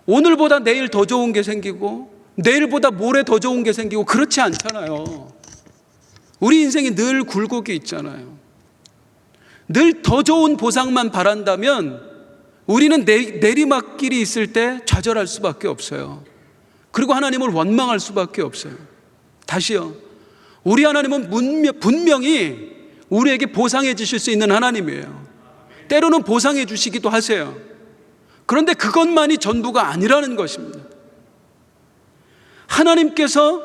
오늘보다 내일 더 좋은 게 생기고 내일보다 모레 더 좋은 게 생기고 그렇지 않잖아요. 우리 인생이 늘 굴곡이 있잖아요. 늘 더 좋은 보상만 바란다면 우리는 내리막길이 있을 때 좌절할 수밖에 없어요. 그리고 하나님을 원망할 수밖에 없어요. 다시요. 우리 하나님은 분명히 우리에게 보상해 주실 수 있는 하나님이에요. 때로는 보상해 주시기도 하세요. 그런데 그것만이 전부가 아니라는 것입니다. 하나님께서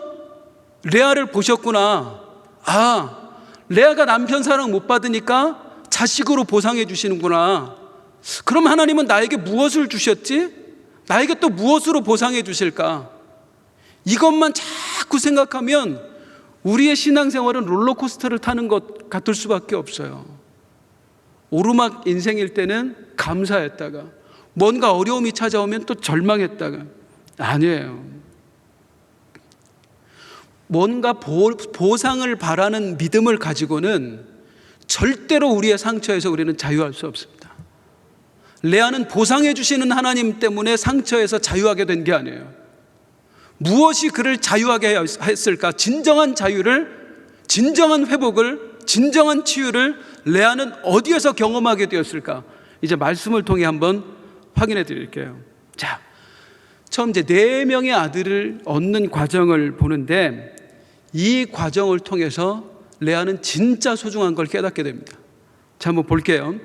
레아를 보셨구나. 아, 레아가 남편 사랑 못 받으니까 자식으로 보상해 주시는구나. 그럼 하나님은 나에게 무엇을 주셨지? 나에게 또 무엇으로 보상해 주실까? 이것만 자꾸 생각하면 우리의 신앙생활은 롤러코스터를 타는 것 같을 수밖에 없어요. 오르막 인생일 때는 감사했다가 뭔가 어려움이 찾아오면 또 절망했다가. 아니에요. 뭔가 보상을 바라는 믿음을 가지고는 절대로 우리의 상처에서 우리는 자유할 수 없습니다. 레아는 보상해 주시는 하나님 때문에 상처에서 자유하게 된 게 아니에요. 무엇이 그를 자유하게 했을까? 진정한 자유를, 진정한 회복을, 진정한 치유를 레아는 어디에서 경험하게 되었을까? 이제 말씀을 통해 한번 확인해 드릴게요. 자, 처음 이제 4명의 아들을 얻는 과정을 보는데 이 과정을 통해서 레아는 진짜 소중한 걸 깨닫게 됩니다. 자, 한번 볼게요.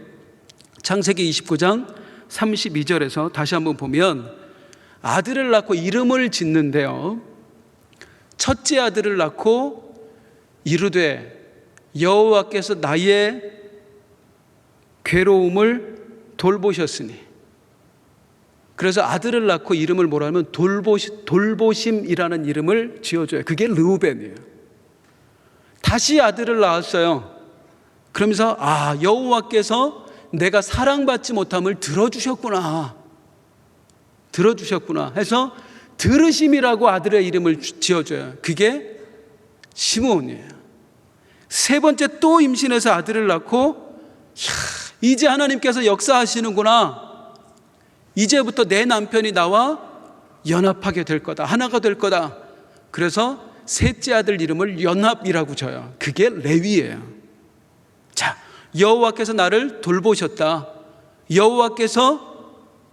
창세기 29장 32절에서 다시 한번 보면 아들을 낳고 이름을 짓는데요, 첫째 아들을 낳고 이르되 여호와께서 나의 괴로움을 돌보셨으니. 그래서 아들을 낳고 이름을 뭐라 하면 돌보심이라는 이름을 지어줘요. 그게 르우벤이에요. 다시 아들을 낳았어요. 그러면서 여호와께서 내가 사랑받지 못함을 들어주셨구나 해서 들으심이라고 아들의 이름을 지어줘요. 그게 시므온이에요. 세 번째 또 임신해서 아들을 낳고 이제 하나님께서 역사하시는구나, 이제부터 내 남편이 나와 연합하게 될 거다, 하나가 될 거다. 그래서 셋째 아들 이름을 연합이라고 져요. 그게 레위예요. 자, 여호와께서 나를 돌보셨다, 여호와께서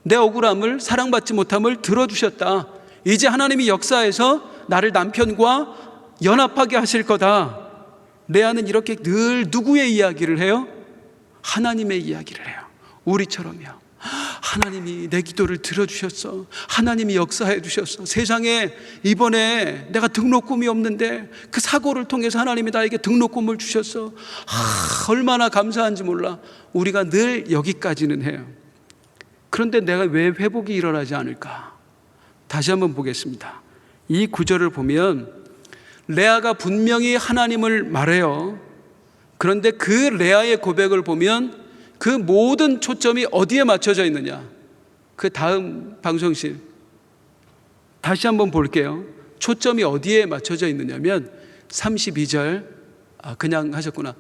내 억울함을, 사랑받지 못함을 들어주셨다, 이제 하나님이 역사해서 나를 남편과 연합하게 하실 거다. 레아는 이렇게 늘 누구의 이야기를 해요? 하나님의 이야기를 해요. 우리처럼요. 하나님이 내 기도를 들어주셨어, 하나님이 역사해 주셨어, 세상에 이번에 내가 등록금이 없는데 그 사고를 통해서 하나님이 나에게 등록금을 주셨어, 얼마나 감사한지 몰라. 우리가 늘 여기까지는 해요. 그런데 내가 왜 회복이 일어나지 않을까? 다시 한번 보겠습니다. 이 구절을 보면 레아가 분명히 하나님을 말해요. 그런데 그 레아의 고백을 보면 그 모든 초점이 어디에 맞춰져 있느냐? 그 다음 방송실 다시 한번 볼게요. 초점이 어디에 맞춰져 있느냐면 32절. 그냥 하셨구나.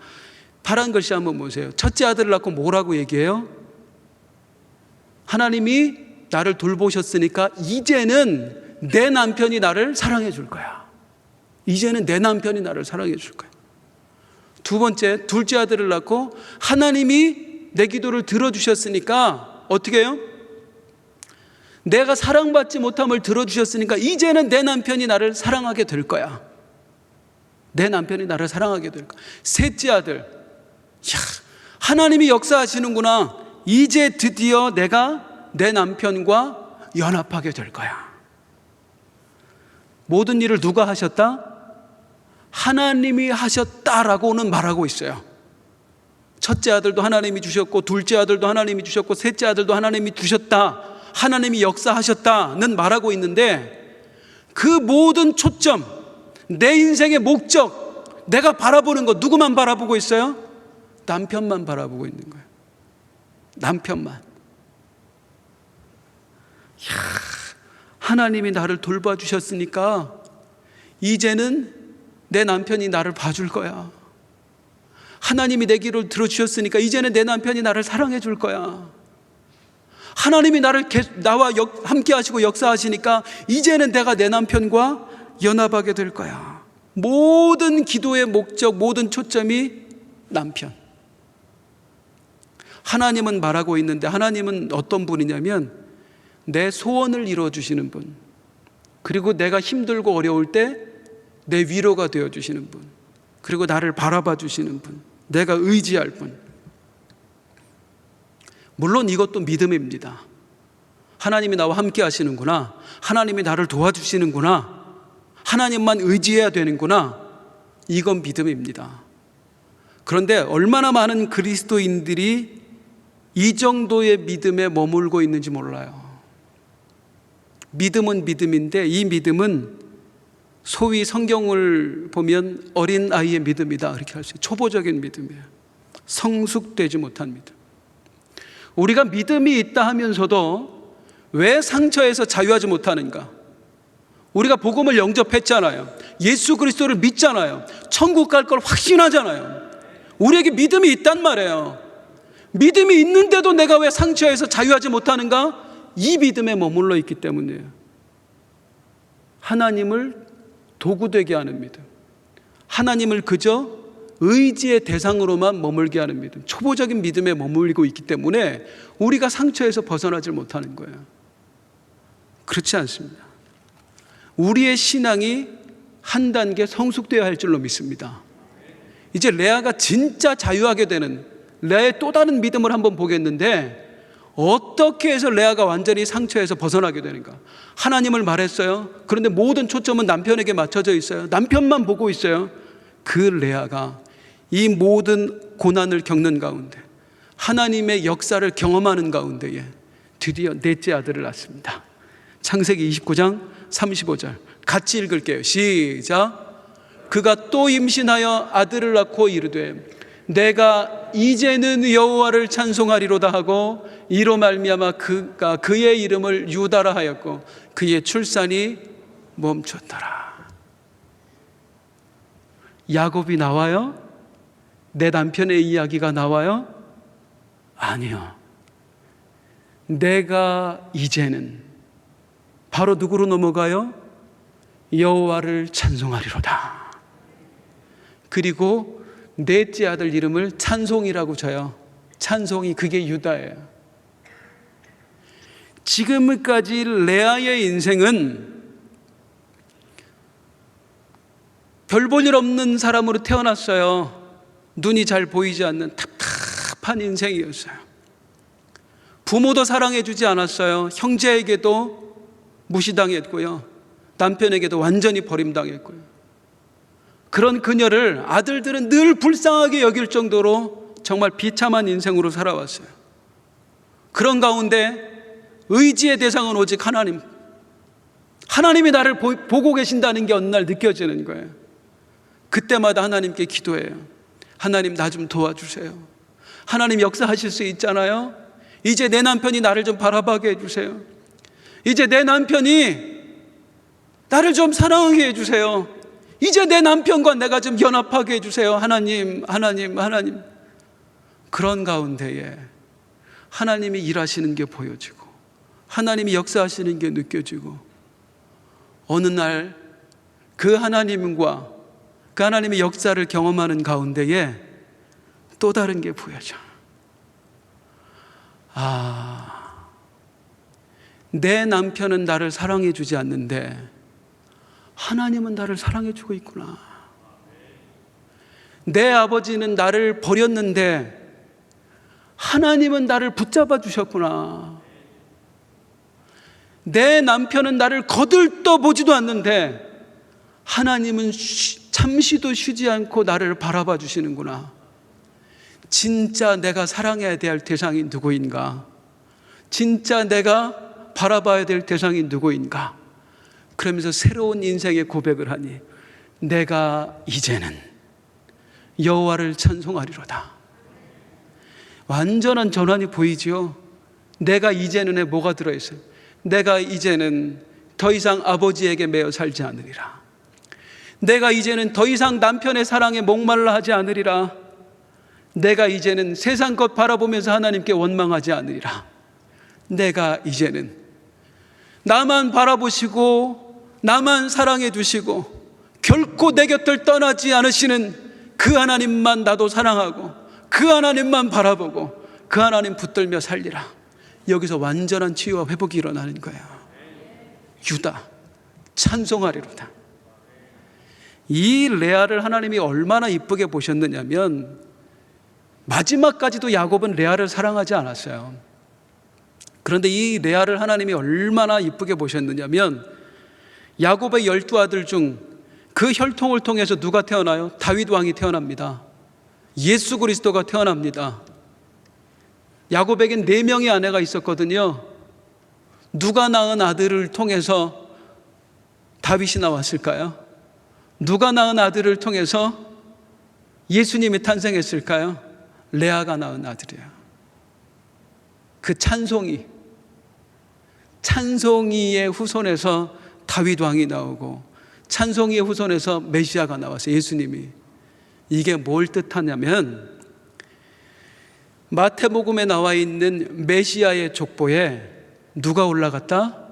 파란 글씨 한번 보세요. 첫째 아들을 낳고 뭐라고 얘기해요? 하나님이 나를 돌보셨으니까 이제는 내 남편이 나를 사랑해 줄 거야. 이제는 내 남편이 나를 사랑해 줄 거야. 두 번째, 둘째 아들을 낳고 하나님이 내 기도를 들어주셨으니까 어떻게 해요? 내가 사랑받지 못함을 들어주셨으니까 이제는 내 남편이 나를 사랑하게 될 거야. 내 남편이 나를 사랑하게 될 거야. 셋째 아들, 하나님이 역사하시는구나, 이제 드디어 내가 내 남편과 연합하게 될 거야. 모든 일을 누가 하셨다? 하나님이 하셨다라고는 말하고 있어요. 첫째 아들도 하나님이 주셨고, 둘째 아들도 하나님이 주셨고, 셋째 아들도 하나님이 주셨다, 하나님이 역사하셨다는 말하고 있는데, 그 모든 초점, 내 인생의 목적, 내가 바라보는 것, 누구만 바라보고 있어요? 남편만 바라보고 있는 거예요. 남편만. 하나님이 나를 돌봐주셨으니까 이제는 내 남편이 나를 봐줄 거야. 하나님이 내 기도를 들어주셨으니까 이제는 내 남편이 나를 사랑해 줄 거야. 하나님이 나와 함께 하시고 역사하시니까 이제는 내가 내 남편과 연합하게 될 거야. 모든 기도의 목적, 모든 초점이 남편. 하나님은 말하고 있는데, 하나님은 어떤 분이냐면 내 소원을 이루어주시는 분, 그리고 내가 힘들고 어려울 때 내 위로가 되어주시는 분, 그리고 나를 바라봐 주시는 분, 내가 의지할 분. 물론 이것도 믿음입니다. 하나님이 나와 함께 하시는구나, 하나님이 나를 도와주시는구나, 하나님만 의지해야 되는구나, 이건 믿음입니다. 그런데 얼마나 많은 그리스도인들이 이 정도의 믿음에 머물고 있는지 몰라요. 믿음은 믿음인데, 이 믿음은 소위 성경을 보면 어린아이의 믿음이다, 이렇게 할 수 있어요. 초보적인 믿음이에요. 성숙되지 못한 믿음. 우리가 믿음이 있다 하면서도 왜 상처에서 자유하지 못하는가? 우리가 복음을 영접했잖아요. 예수 그리스도를 믿잖아요. 천국 갈 걸 확신하잖아요. 우리에게 믿음이 있단 말이에요. 믿음이 있는데도 내가 왜 상처에서 자유하지 못하는가? 이 믿음에 머물러 있기 때문이에요. 하나님을 도구되게 하는 믿음, 하나님을 그저 의지의 대상으로만 머물게 하는 믿음, 초보적인 믿음에 머물고 있기 때문에 우리가 상처에서 벗어나질 못하는 거예요. 그렇지 않습니다. 우리의 신앙이 한 단계 성숙되어야 할 줄로 믿습니다. 이제 레아가 진짜 자유하게 되는, 레아의 또 다른 믿음을 한번 보겠는데, 어떻게 해서 레아가 완전히 상처에서 벗어나게 되는가? 하나님을 말했어요. 그런데 모든 초점은 남편에게 맞춰져 있어요. 남편만 보고 있어요. 그 레아가 이 모든 고난을 겪는 가운데, 하나님의 역사를 경험하는 가운데에 드디어 넷째 아들을 낳습니다. 창세기 29장 35절 같이 읽을게요. 시작. 그가 또 임신하여 아들을 낳고 이르되 내가 이제는 여호와를 찬송하리로다 하고 이로 말미암아 그가 그의 이름을 유다라 하였고 그의 출산이 멈췄더라. 야곱이 나와요? 내 남편의 이야기가 나와요? 아니요. 내가 이제는 바로 누구로 넘어가요? 여호와를 찬송하리로다. 그리고 넷째 아들 이름을 찬송이라고 져요. 찬송이, 그게 유다예요. 지금까지 레아의 인생은 별 볼 일 없는 사람으로 태어났어요. 눈이 잘 보이지 않는 답답한 인생이었어요. 부모도 사랑해 주지 않았어요. 형제에게도 무시당했고요, 남편에게도 완전히 버림당했고요. 그런 그녀를 아들들은 늘 불쌍하게 여길 정도로 정말 비참한 인생으로 살아왔어요. 그런 가운데 의지의 대상은 오직 하나님. 하나님이 나를 보고 계신다는 게 어느 날 느껴지는 거예요. 그때마다 하나님께 기도해요. 하나님, 나 좀 도와주세요. 하나님 역사하실 수 있잖아요. 이제 내 남편이 나를 좀 바라보게 해주세요. 이제 내 남편이 나를 좀 사랑하게 해주세요. 이제 내 남편과 내가 좀 연합하게 해주세요. 하나님, 하나님, 하나님. 그런 가운데에 하나님이 일하시는 게 보여지고 하나님이 역사하시는 게 느껴지고, 어느 날 그 하나님과 그 하나님의 역사를 경험하는 가운데에 또 다른 게 보여져. 내 남편은 나를 사랑해 주지 않는데 하나님은 나를 사랑해 주고 있구나. 내 아버지는 나를 버렸는데 하나님은 나를 붙잡아 주셨구나. 내 남편은 나를 거들떠보지도 않는데 하나님은 잠시도 쉬지 않고 나를 바라봐 주시는구나. 진짜 내가 사랑해야 될 대상이 누구인가? 진짜 내가 바라봐야 될 대상이 누구인가? 그러면서 새로운 인생의 고백을 하니 내가 이제는 여호와를 찬송하리로다. 완전한 전환이 보이죠. 내가 이제는에 뭐가 들어있어요? 내가 이제는 더 이상 아버지에게 매여 살지 않으리라. 내가 이제는 더 이상 남편의 사랑에 목말라 하지 않으리라. 내가 이제는 세상 것 바라보면서 하나님께 원망하지 않으리라. 내가 이제는 나만 바라보시고 나만 사랑해 주시고 결코 내 곁을 떠나지 않으시는 그 하나님만 나도 사랑하고 그 하나님만 바라보고 그 하나님 붙들며 살리라. 여기서 완전한 치유와 회복이 일어나는 거예요. 유다, 찬송하리로다. 이 레아를 하나님이 얼마나 이쁘게 보셨느냐면 마지막까지도 야곱은 레아를 사랑하지 않았어요. 그런데 이 레아를 하나님이 얼마나 이쁘게 보셨느냐면 야곱의 12아들 중 그 혈통을 통해서 누가 태어나요? 다윗 왕이 태어납니다. 예수 그리스도가 태어납니다. 야곱에겐 4명의 아내가 있었거든요. 누가 낳은 아들을 통해서 다윗이 나왔을까요? 누가 낳은 아들을 통해서 예수님이 탄생했을까요? 레아가 낳은 아들이에요. 그 찬송이의 후손에서 다윗 왕이 나오고 찬송이의 후손에서 메시아가 나왔어요. 예수님이. 이게 뭘 뜻하냐면 마태복음에 나와 있는 메시아의 족보에 누가 올라갔다?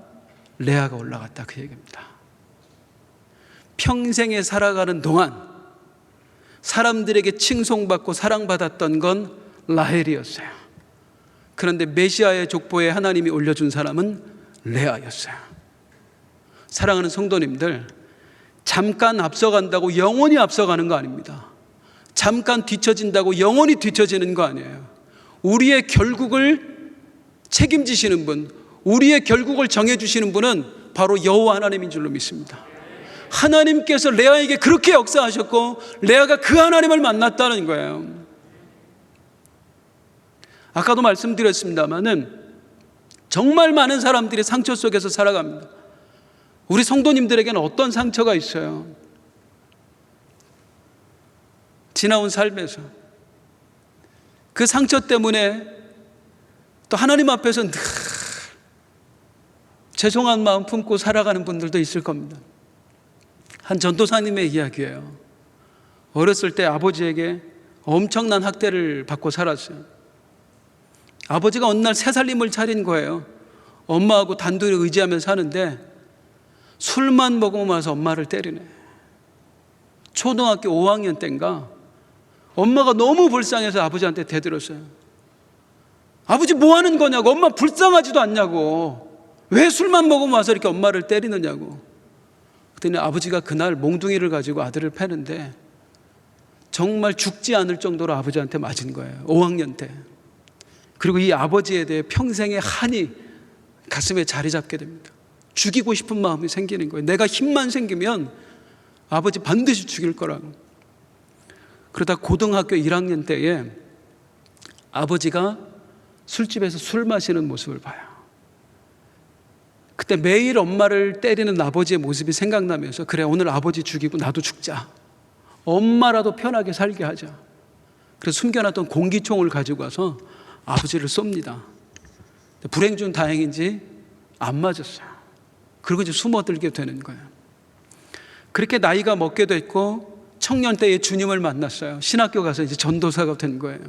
레아가 올라갔다, 그 얘기입니다. 평생에 살아가는 동안 사람들에게 칭송받고 사랑받았던 건 라헬이었어요. 그런데 메시아의 족보에 하나님이 올려준 사람은 레아였어요. 사랑하는 성도님들, 잠깐 앞서간다고 영원히 앞서가는 거 아닙니다. 잠깐 뒤처진다고 영원히 뒤처지는 거 아니에요. 우리의 결국을 책임지시는 분, 우리의 결국을 정해주시는 분은 바로 여호와 하나님인 줄로 믿습니다. 하나님께서 레아에게 그렇게 역사하셨고 레아가 그 하나님을 만났다는 거예요. 아까도 말씀드렸습니다마는 정말 많은 사람들이 상처 속에서 살아갑니다. 우리 성도님들에게는 어떤 상처가 있어요? 지나온 삶에서 그 상처 때문에 또 하나님 앞에서 늘 죄송한 마음 품고 살아가는 분들도 있을 겁니다. 한 전도사님의 이야기예요. 어렸을 때 아버지에게 엄청난 학대를 받고 살았어요. 아버지가 어느 날 새살림을 차린 거예요. 엄마하고 단둘이 의지하며 사는데 술만 먹으면 와서 엄마를 때리네. 초등학교 5학년 때인가 엄마가 너무 불쌍해서 아버지한테 대들었어요. 아버지 뭐 하는 거냐고, 엄마 불쌍하지도 않냐고, 왜 술만 먹으면 와서 이렇게 엄마를 때리느냐고. 그랬더니 아버지가 그날 몽둥이를 가지고 아들을 패는데 정말 죽지 않을 정도로 아버지한테 맞은 거예요. 5학년 때. 그리고 이 아버지에 대해 평생의 한이 가슴에 자리 잡게 됩니다. 죽이고 싶은 마음이 생기는 거예요. 내가 힘만 생기면 아버지 반드시 죽일 거라고. 그러다 고등학교 1학년 때에 아버지가 술집에서 술 마시는 모습을 봐요. 그때 매일 엄마를 때리는 아버지의 모습이 생각나면서 그래, 오늘 아버지 죽이고 나도 죽자. 엄마라도 편하게 살게 하자. 그래서 숨겨놨던 공기총을 가지고 와서 아버지를 쏩니다. 불행 중 다행인지 안 맞았어요. 그리고 이제 숨어들게 되는 거예요. 그렇게 나이가 먹게 됐고 청년 때에 주님을 만났어요. 신학교 가서 이제 전도사가 된 거예요.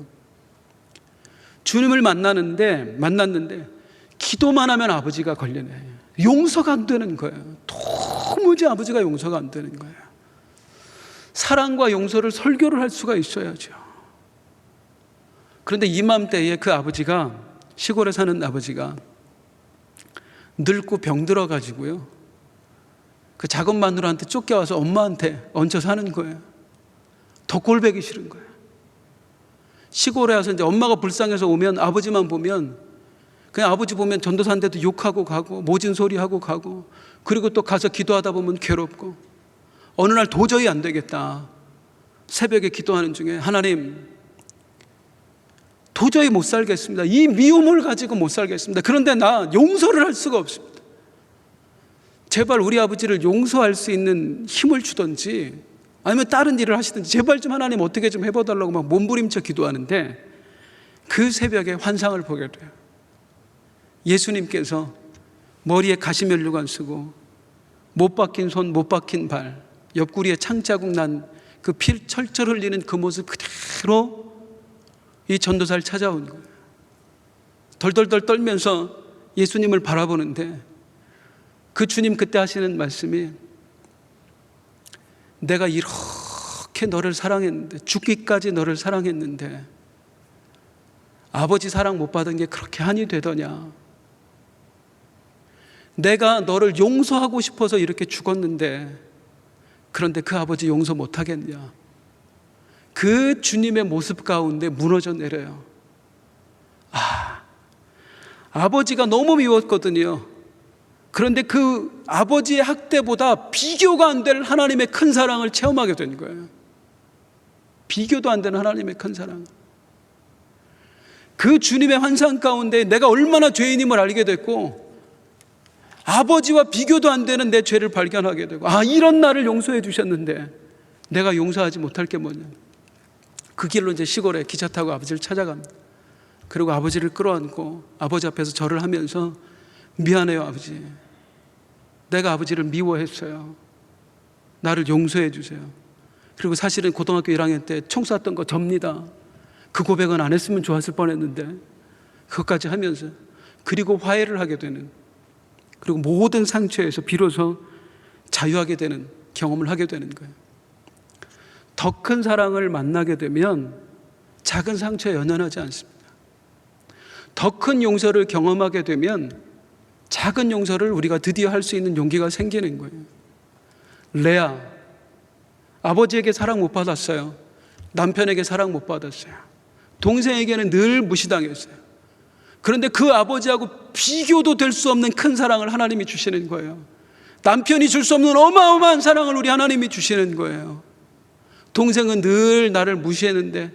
주님을 만났는데 기도만 하면 아버지가 걸리네. 용서가 안 되는 거예요. 도무지 아버지가 용서가 안 되는 거예요. 사랑과 용서를 설교를 할 수가 있어야죠. 그런데 이맘때에 그 아버지가, 시골에 사는 아버지가 늙고 병들어 가지고요, 그 작은 마누라한테 쫓겨와서 엄마한테 얹혀 사는 거예요. 더 꼴보기 싫은 거예요. 시골에 와서 이제 엄마가 불쌍해서 오면 아버지만 보면 그냥 아버지 보면 전도사인데도 욕하고 가고 모진 소리 하고 가고, 그리고 또 가서 기도하다 보면 괴롭고, 어느 날 도저히 안 되겠다. 새벽에 기도하는 중에 하나님, 도저히 못 살겠습니다. 이 미움을 가지고 못 살겠습니다. 그런데 나 용서를 할 수가 없습니다. 제발 우리 아버지를 용서할 수 있는 힘을 주든지 아니면 다른 일을 하시든지 제발 좀 하나님 어떻게 좀 해봐달라고 막 몸부림쳐 기도하는데 그 새벽에 환상을 보게 돼요. 예수님께서 머리에 가시면류관 쓰고 못 박힌 손, 못 박힌 발, 옆구리에 창자국 난 그 피 철철 흘리는 그 모습 그대로 이 전도사를 찾아온 거예요. 덜덜덜 떨면서 예수님을 바라보는데 그 주님 그때 하시는 말씀이, 내가 이렇게 너를 사랑했는데, 죽기까지 너를 사랑했는데 아버지 사랑 못 받은 게 그렇게 한이 되더냐. 내가 너를 용서하고 싶어서 이렇게 죽었는데 그런데 그 아버지 용서 못 하겠냐. 그 주님의 모습 가운데 무너져 내려요. 아버지가 너무 미웠거든요. 그런데 그 아버지의 학대보다 비교가 안 될 하나님의 큰 사랑을 체험하게 된 거예요. 비교도 안 되는 하나님의 큰 사랑. 그 주님의 환상 가운데 내가 얼마나 죄인임을 알게 됐고, 아버지와 비교도 안 되는 내 죄를 발견하게 되고, 이런 나를 용서해 주셨는데 내가 용서하지 못할 게 뭐냐. 그 길로 이제 시골에 기차 타고 아버지를 찾아갑니다. 그리고 아버지를 끌어안고 아버지 앞에서 절을 하면서, 미안해요 아버지, 내가 아버지를 미워했어요. 나를 용서해 주세요. 그리고 사실은 고등학교 1학년 때 총 쐈던 거 접니다. 그 고백은 안 했으면 좋았을 뻔했는데 그것까지 하면서, 그리고 화해를 하게 되는, 그리고 모든 상처에서 비로소 자유하게 되는 경험을 하게 되는 거예요. 더 큰 사랑을 만나게 되면 작은 상처에 연연하지 않습니다. 더 큰 용서를 경험하게 되면 작은 용서를 우리가 드디어 할 수 있는 용기가 생기는 거예요. 레아, 아버지에게 사랑 못 받았어요. 남편에게 사랑 못 받았어요. 동생에게는 늘 무시당했어요. 그런데 그 아버지하고 비교도 될 수 없는 큰 사랑을 하나님이 주시는 거예요. 남편이 줄 수 없는 어마어마한 사랑을 우리 하나님이 주시는 거예요. 동생은 늘 나를 무시했는데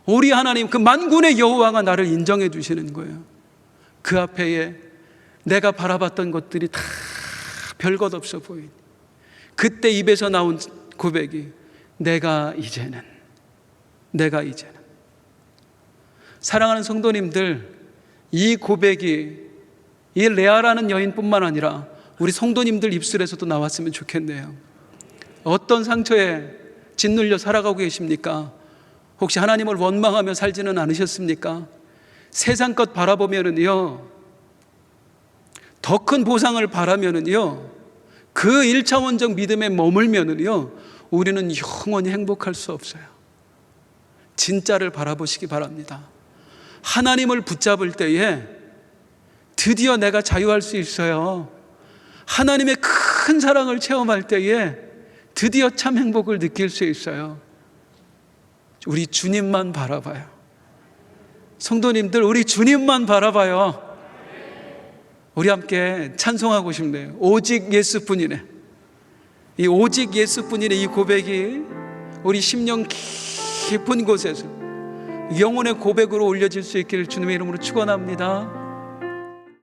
우리 하나님, 그 만군의 여호와가 나를 인정해 주시는 거예요. 그 앞에 내가 바라봤던 것들이 다 별것 없어 보이니 그때 입에서 나온 고백이 내가 이제는. 사랑하는 성도님들, 이 고백이 이 레아라는 여인뿐만 아니라 우리 성도님들 입술에서도 나왔으면 좋겠네요. 어떤 상처에 짓눌려 살아가고 계십니까? 혹시 하나님을 원망하며 살지는 않으셨습니까? 세상 것 바라보면은요, 더 큰 보상을 바라면은요, 그 1차원적 믿음에 머물면은요, 우리는 영원히 행복할 수 없어요. 진짜를 바라보시기 바랍니다. 하나님을 붙잡을 때에 드디어 내가 자유할 수 있어요. 하나님의 큰 사랑을 체험할 때에 드디어 참 행복을 느낄 수 있어요. 우리 주님만 바라봐요. 성도님들, 우리 주님만 바라봐요. 우리 함께 찬송하고 싶네요. 오직 예수뿐이네. 이 오직 예수뿐이네, 이 고백이 우리 심령 깊은 곳에서 영혼의 고백으로 올려질 수 있기를 주님의 이름으로 축원합니다.